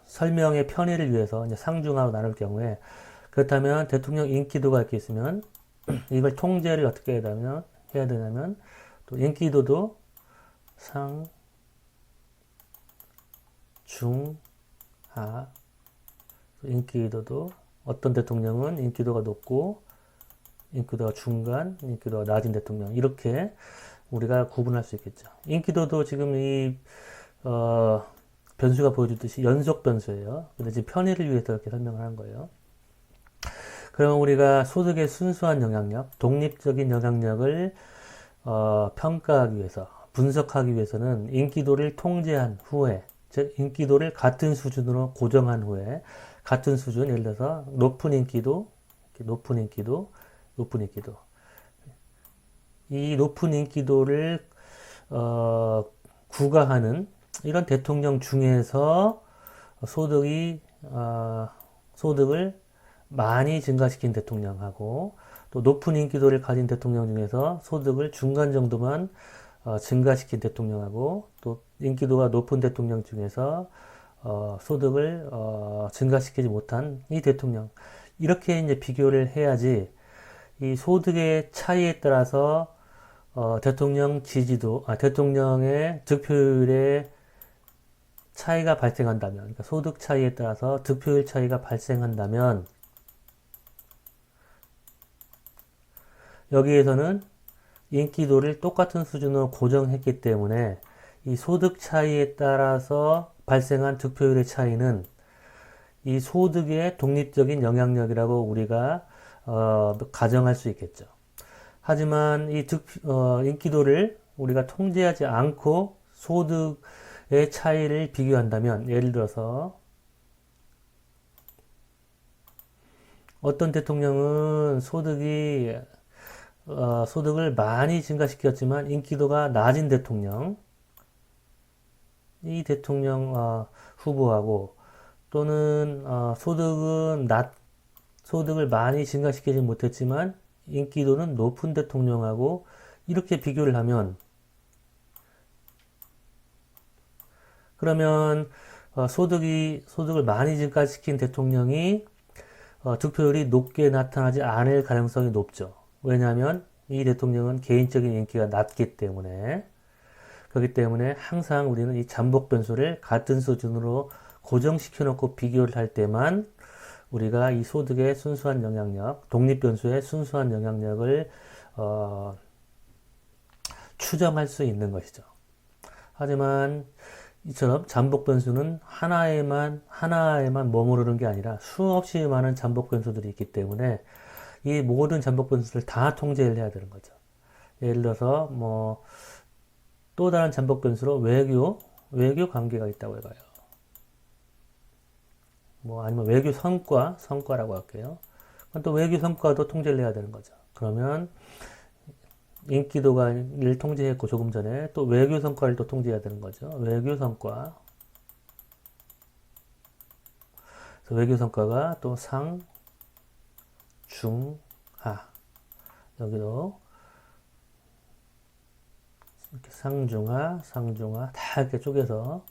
설명의 편의를 위해서 이제 상중하로 나눌 경우에 그렇다면 대통령 인기도가 이렇게 있으면 이걸 통제를 어떻게 해야 되냐면 또 인기도도 상, 중, 하 인기도도 어떤 대통령은 인기도가 높고 인기도가 중간, 인기도가 낮은 대통령 이렇게 우리가 구분할 수 있겠죠. 인기도도 지금 이 변수가 보여주듯이 연속 변수예요. 근데 지금 편의를 위해서 이렇게 설명을 한 거예요. 그럼 우리가 소득의 순수한 영향력, 독립적인 영향력을 평가하기 위해서, 분석하기 위해서는 인기도를 통제한 후에, 즉 인기도를 같은 수준으로 고정한 후에 같은 수준, 예를 들어서 높은 인기도, 이 높은 인기도를 구가하는 이런 대통령 중에서 소득을 많이 증가시킨 대통령하고 또 높은 인기도를 가진 대통령 중에서 소득을 중간 정도만 증가시킨 대통령하고 또 인기도가 높은 대통령 중에서 소득을 증가시키지 못한 이 대통령 이렇게 이제 비교를 해야지 이 소득의 차이에 따라서 대통령의 득표율에 차이가 발생한다면, 그러니까 소득 차이에 따라서 득표율 차이가 발생한다면, 여기에서는 인기도를 똑같은 수준으로 고정했기 때문에 이 소득 차이에 따라서 발생한 득표율의 차이는 이 소득의 독립적인 영향력이라고 우리가 가정할 수 있겠죠. 하지만 이 인기도를 우리가 통제하지 않고 소득의 차이를 비교한다면 예를 들어서 어떤 대통령은 소득을 많이 증가시켰지만 인기도가 낮은 대통령 이 대통령 후보하고 또는 소득을 많이 증가시키지 못했지만 인기도는 높은 대통령하고 이렇게 비교를 하면 그러면 소득을 많이 증가시킨 대통령이 득표율이 높게 나타나지 않을 가능성이 높죠. 왜냐하면 이 대통령은 개인적인 인기가 낮기 때문에 그렇기 때문에 항상 우리는 이 잠복 변수를 같은 수준으로 고정시켜 놓고 비교를 할 때만 우리가 이 소득의 순수한 영향력, 독립 변수의 순수한 영향력을 추정할 수 있는 것이죠. 하지만 이처럼 잠복 변수는 하나에만 머무르는 게 아니라 수없이 많은 잠복 변수들이 있기 때문에 이 모든 잠복 변수를 다 통제를 해야 되는 거죠. 예를 들어서 또 다른 잠복 변수로 외교 관계가 있다고 해봐요. 아니면 외교 성과라고 할게요. 또 외교 성과도 통제를 해야 되는 거죠. 그러면 인기도를 통제했고 조금 전에 또 외교 성과를 또 통제해야 되는 거죠. 외교 성과. 그래서 외교 성과가 또 상, 중, 하. 여기도 이렇게 상중하, 상중하 다 이렇게 쪼개서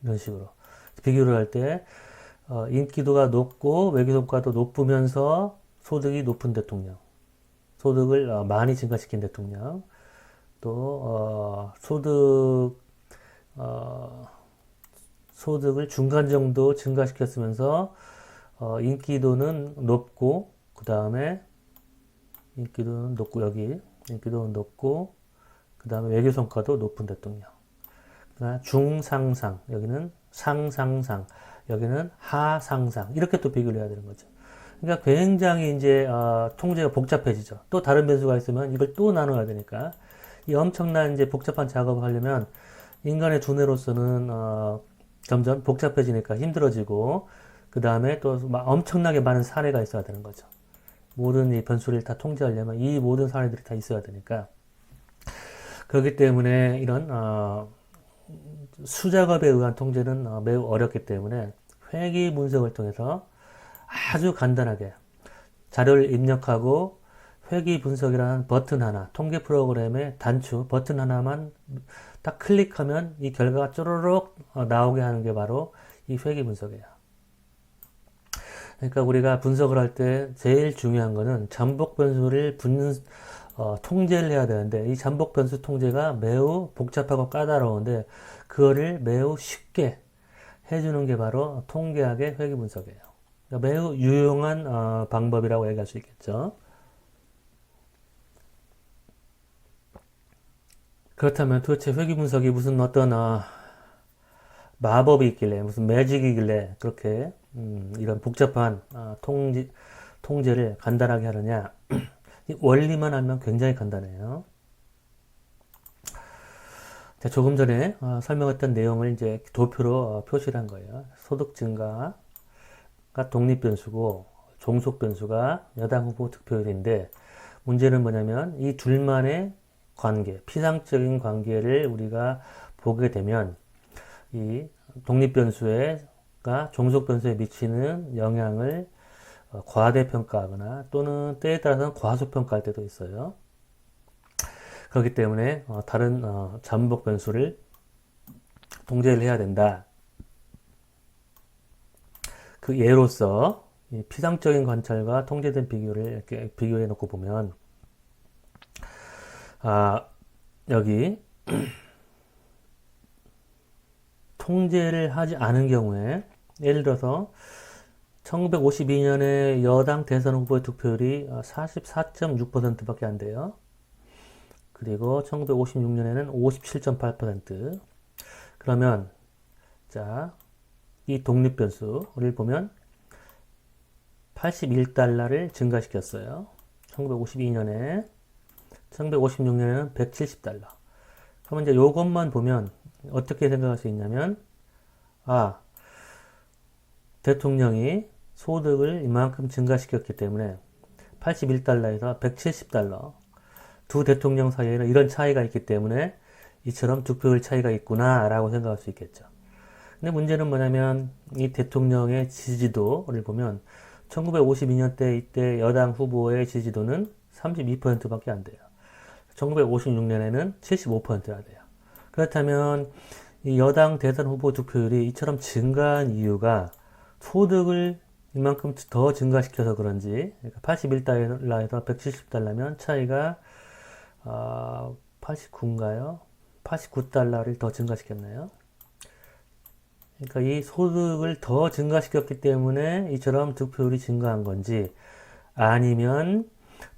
이런 식으로 비교를 할 때 인기도가 높고 외교성과도 높으면서 소득이 높은 대통령, 소득을 많이 증가시킨 대통령, 또 소득을 중간 정도 증가시켰으면서 인기도는 높고 그 다음에 인기도는 높고 여기 인기도는 높고 그 다음에 외교성과도 높은 대통령. 중상상, 여기는 상상상, 여기는 하상상. 이렇게 또 비교를 해야 되는 거죠. 그러니까 굉장히 이제 통제가 복잡해지죠. 또 다른 변수가 있으면 이걸 또 나눠야 되니까 이 엄청난 이제 복잡한 작업을 하려면 인간의 두뇌로서는 점점 복잡해지니까 힘들어지고 그 다음에 또 엄청나게 많은 사례가 있어야 되는 거죠. 모든 이 변수를 다 통제하려면 이 모든 사례들이 다 있어야 되니까 그렇기 때문에 이런 수작업에 의한 통제는 매우 어렵기 때문에 회귀 분석을 통해서 아주 간단하게 자료를 입력하고 회귀 분석이라는 버튼 하나, 통계 프로그램의 단추 버튼 하나만 딱 클릭하면 이 결과가 쪼르륵 나오게 하는 게 바로 이 회귀 분석이에요. 그러니까 우리가 분석을 할 때 제일 중요한 거는 잠복 변수를 통제를 해야 되는데 이 잠복 변수 통제가 매우 복잡하고 까다로운데 그거를 매우 쉽게 해주는 게 바로 통계학의 회귀 분석이에요. 그러니까 매우 유용한 방법이라고 얘기할 수 있겠죠. 그렇다면 도대체 회귀 분석이 무슨 어떤 마법이 있길래 무슨 매직이길래 그렇게 이런 복잡한 통제를 간단하게 하느냐. 원리만 알면 굉장히 간단해요. 자, 조금 전에 설명했던 내용을 이제 도표로 표시를 한 거예요. 소득 증가가 독립 변수고 종속 변수가 여당 후보 득표율인데 문제는 뭐냐면 이 둘만의 관계, 피상적인 관계를 우리가 보게 되면 이 독립 변수가 종속 변수에 미치는 영향을 과대평가하거나 또는 때에 따라서는 과소평가할 때도 있어요. 그렇기 때문에 다른 잠복 변수를 통제를 해야 된다. 그 예로서 피상적인 관찰과 통제된 비교를 이렇게 비교해 놓고 보면 여기 통제를 하지 않은 경우에 예를 들어서 1952년에 여당 대선 후보의 득표율이 44.6%밖에 안 돼요. 그리고 1956년에는 57.8%. 그러면 자, 이 독립 변수를 보면 81달러를 증가시켰어요. 1952년에 1956년에는 170달러. 그러면 이제 요것만 보면 어떻게 생각할 수 있냐면 대통령이 소득을 이만큼 증가시켰기 때문에 81달러에서 170달러 두 대통령 사이에는 이런 차이가 있기 때문에 이처럼 득표율 차이가 있구나 라고 생각할 수 있겠죠. 근데 문제는 뭐냐면 이 대통령의 지지도를 보면 1952년 때 이때 여당 후보의 지지도는 32%밖에 안 돼요. 1956년에는 75%가 돼요. 그렇다면 이 여당 대선 후보 득표율이 이처럼 증가한 이유가 소득을 이만큼 더 증가시켜서 그런지, 그러니까 81달러에서 170달러면 차이가 89인가요? 89달러를 더 증가시켰나요? 그러니까 이 소득을 더 증가시켰기 때문에 이처럼 득표율이 증가한 건지 아니면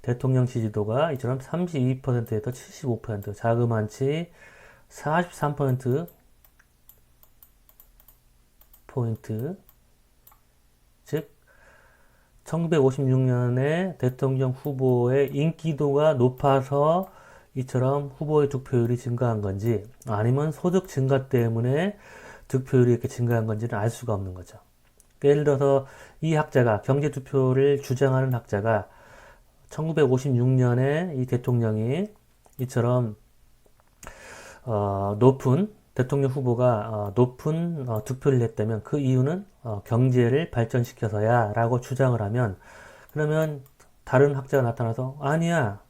대통령 지지도가 이처럼 32%에서 75% 자그만치 43% 포인트 즉 1956년에 대통령 후보의 인기도가 높아서 이처럼 후보의 득표율이 증가한 건지 아니면 소득 증가 때문에 득표율이 이렇게 증가한 건지는 알 수가 없는 거죠. 예를 들어서 이 학자가 경제투표를 주장하는 학자가 1956년에 이 대통령이 이처럼 대통령 후보가 높은 득표를 냈다면 그 이유는 경제를 발전시켜서야 라고 주장을 하면 그러면 다른 학자가 나타나서 아니야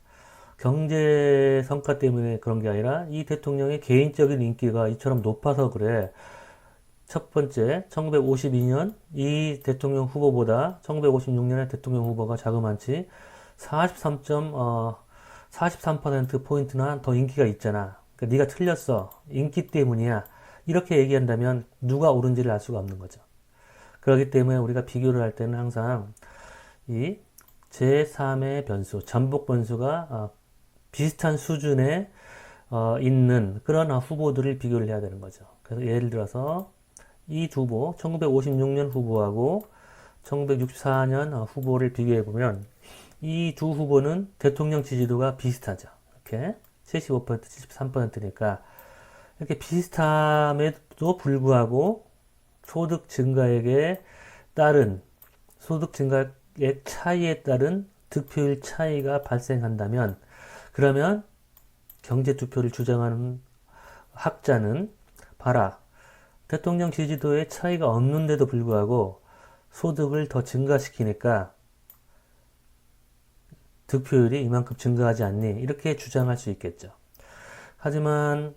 경제 성과 때문에 그런 게 아니라 이 대통령의 개인적인 인기가 이처럼 높아서 그래. 첫 번째, 1952년 이 대통령 후보보다 1956년의 대통령 후보가 자그만치 43포인트나 더 인기가 있잖아. 그러니까 네가 틀렸어. 인기 때문이야. 이렇게 얘기한다면 누가 옳은지를 알 수가 없는 거죠. 그렇기 때문에 우리가 비교를 할 때는 항상 이 제3의 변수, 전복 변수가 비슷한 수준에 있는 그런 후보들을 비교를 해야 되는 거죠. 그래서 예를 들어서 이 두 후보, 1956년 후보하고 1964년 후보를 비교해 보면 이 두 후보는 대통령 지지도가 비슷하죠. 이렇게 75%, 73%니까 이렇게 비슷함에도 불구하고 소득 증가액에 따른 소득 증가액 차이에 따른 득표율 차이가 발생한다면 그러면 경제 투표를 주장하는 학자는 봐라. 대통령 지지도에 차이가 없는데도 불구하고 소득을 더 증가시키니까 득표율이 이만큼 증가하지 않니? 이렇게 주장할 수 있겠죠. 하지만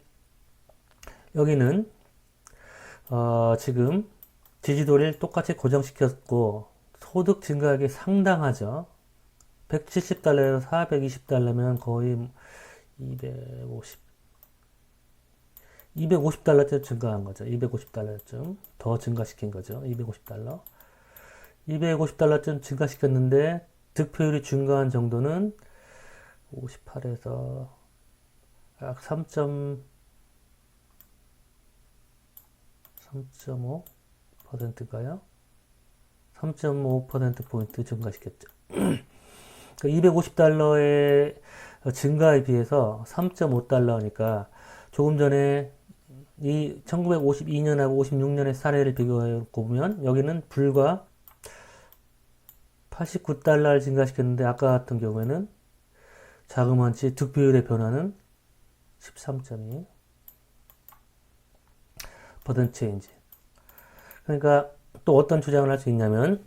여기는 지금 지지도를 똑같이 고정시켰고 소득 증가액이 상당하죠. 170달러에서 420달러면 거의 250달러쯤 증가한 거죠. 250달러쯤 더 증가시킨 거죠. 250달러. 250달러쯤 증가시켰는데 득표율이 증가한 정도는 58에서 약 3.5%인가요? 3.5%포인트 증가시켰죠. 그 250달러의 증가에 비해서 3.5달러니까 조금 전에 이 1952년하고 56년의 사례를 비교해 보면 여기는 불과 89달러를 증가시켰는데 아까 같은 경우에는 자그마치 득표율의 변화는 13.2% 체인지. 그러니까 또 어떤 주장을 할 수 있냐면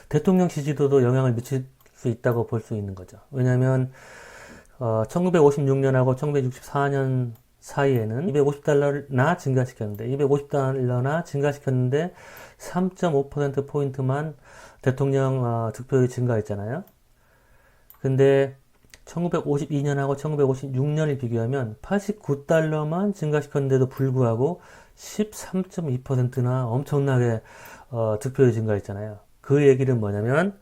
대통령 지지도도 영향을 미칠 수 있다고 볼 수 있는 거죠. 왜냐하면 1956년하고 1964년 사이에는 250달러나 증가시켰는데 3.5%포인트만 대통령 득표율이 증가했잖아요. 근데 1952년하고 1956년을 비교하면 89달러만 증가시켰는데도 불구하고 13.2%나 엄청나게 득표율이 증가했잖아요. 그 얘기는 뭐냐면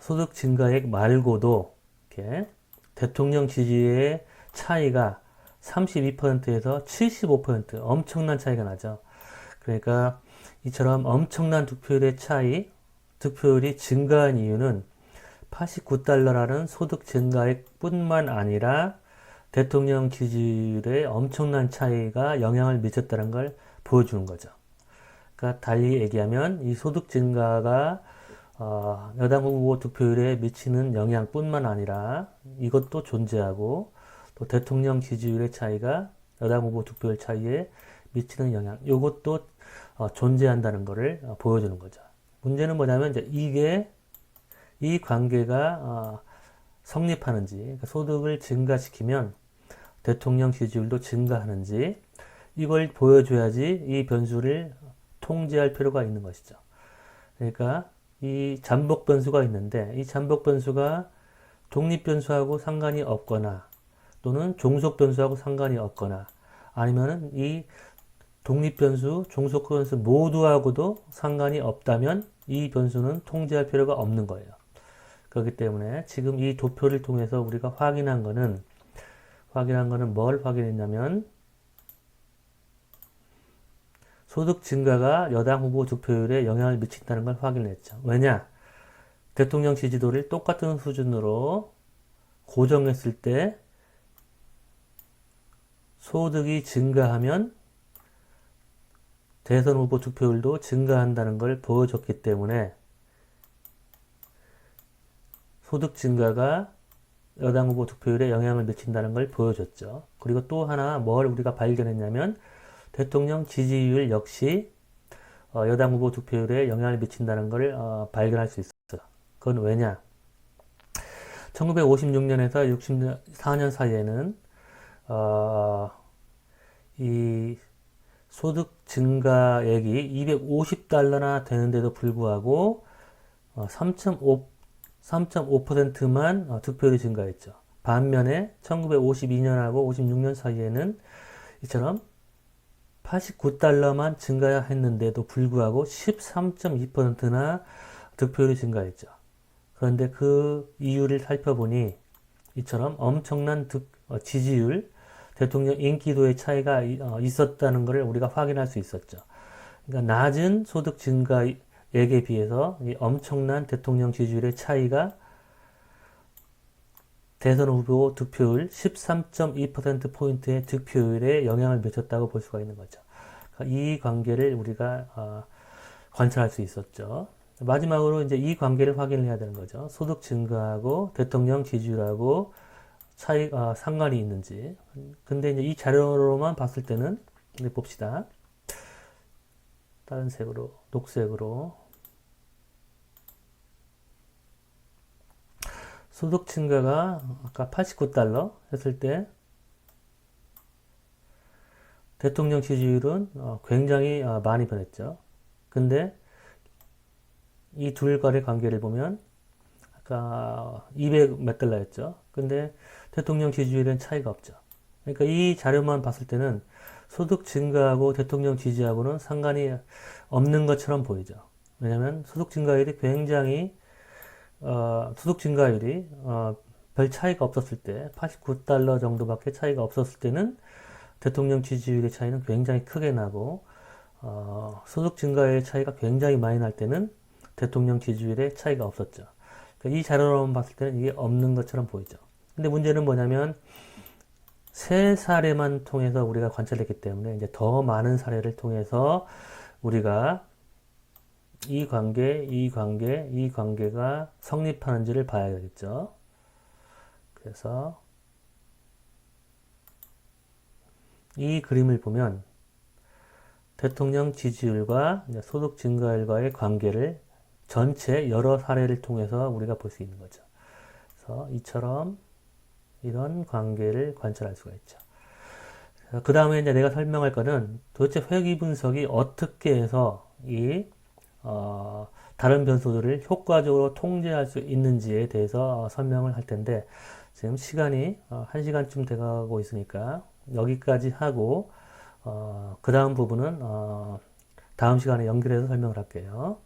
소득 증가액 말고도 이렇게 대통령 지지의 차이가 32%에서 75% 엄청난 차이가 나죠. 그러니까 이처럼 엄청난 득표율의 차이, 득표율이 증가한 이유는 89달러라는 소득 증가액 뿐만 아니라 대통령 지지율에 엄청난 차이가 영향을 미쳤다는 걸 보여주는 거죠. 그러니까 달리 얘기하면 이 소득 증가가 여당 후보 득표율에 미치는 영향뿐만 아니라 이것도 존재하고 또 대통령 지지율의 차이가 여당 후보 득표율 차이에 미치는 영향 이것도 존재한다는 것을 보여주는 거죠. 문제는 뭐냐면 이제 이게 이 관계가 성립하는지 그러니까 소득을 증가시키면 대통령 지지율도 증가하는지 이걸 보여줘야지 이 변수를 통제할 필요가 있는 것이죠. 그러니까 이 잠복 변수가 있는데 이 잠복 변수가 독립 변수하고 상관이 없거나 또는 종속 변수하고 상관이 없거나 아니면은 이 독립 변수, 종속 변수 모두하고도 상관이 없다면 이 변수는 통제할 필요가 없는 거예요. 그렇기 때문에 지금 이 도표를 통해서 우리가 확인한 거는 뭘 확인했냐면 소득 증가가 여당 후보 득표율에 영향을 미친다는 걸 확인했죠. 왜냐? 대통령 지지도를 똑같은 수준으로 고정했을 때 소득이 증가하면 대선 후보 득표율도 증가한다는 걸 보여줬기 때문에 소득 증가가 여당 후보 득표율에 영향을 미친다는 걸 보여줬죠. 그리고 또 하나 뭘 우리가 발견했냐면 대통령 지지율 역시 여당 후보 득표율에 영향을 미친다는 걸 발견할 수 있었어요. 그건 왜냐? 1956년에서 64년 사이에는 이 소득 증가액이 250달러나 되는데도 불구하고 3.5%만 득표율이 증가했죠. 반면에 1952년하고 56년 사이에는 이처럼 89달러만 증가했는데도 불구하고 13.2%나 득표율이 증가했죠. 그런데 그 이유를 살펴보니 이처럼 엄청난 지지율, 대통령 인기도의 차이가 있었다는 것을 우리가 확인할 수 있었죠. 그러니까 낮은 소득 증가액에 비해서 이 엄청난 대통령 지지율의 차이가 대선 후보 득표율 13.2%포인트의 득표율에 영향을 미쳤다고 볼 수가 있는 거죠. 이 관계를 우리가 관찰할 수 있었죠. 마지막으로 이제 이 관계를 확인을 해야 되는 거죠. 소득 증가하고 대통령 지지율하고 상관이 있는지. 근데 이제 이 자료로만 봤을 때는, 우리 봅시다. 다른 색으로, 녹색으로. 소득 증가가 아까 89달러 했을 때, 대통령 지지율은 굉장히 많이 변했죠. 근데 이 둘 간의 관계를 보면 아까 200 몇 달러였죠. 근데 대통령 지지율엔 차이가 없죠. 그러니까 이 자료만 봤을 때는 소득 증가하고 대통령 지지하고는 상관이 없는 것처럼 보이죠. 왜냐하면 소득 증가율이 굉장히 소득 증가율이 별 차이가 없었을 때 89달러 정도밖에 차이가 없었을 때는 대통령 지지율의 차이는 굉장히 크게 나고 소득 증가율의 차이가 굉장히 많이 날 때는 대통령 지지율의 차이가 없었죠. 그러니까 이 자료로만 봤을 때는 이게 없는 것처럼 보이죠. 근데 문제는 뭐냐면 세 사례만 통해서 우리가 관찰했기 때문에 이제 더 많은 사례를 통해서 우리가 이 관계가 성립하는지를 봐야 되겠죠. 그래서 이 그림을 보면 대통령 지지율과 소득 증가율과의 관계를 전체 여러 사례를 통해서 우리가 볼 수 있는 거죠. 그래서 이처럼 이런 관계를 관찰할 수가 있죠. 그 다음에 이제 내가 설명할 거는 도대체 회귀 분석이 어떻게 해서 다른 변수들을 효과적으로 통제할 수 있는지에 대해서 설명을 할 텐데, 지금 시간이 1시간쯤 돼가고 있으니까 여기까지 하고 그 다음 부분은 다음 시간에 연결해서 설명을 할게요.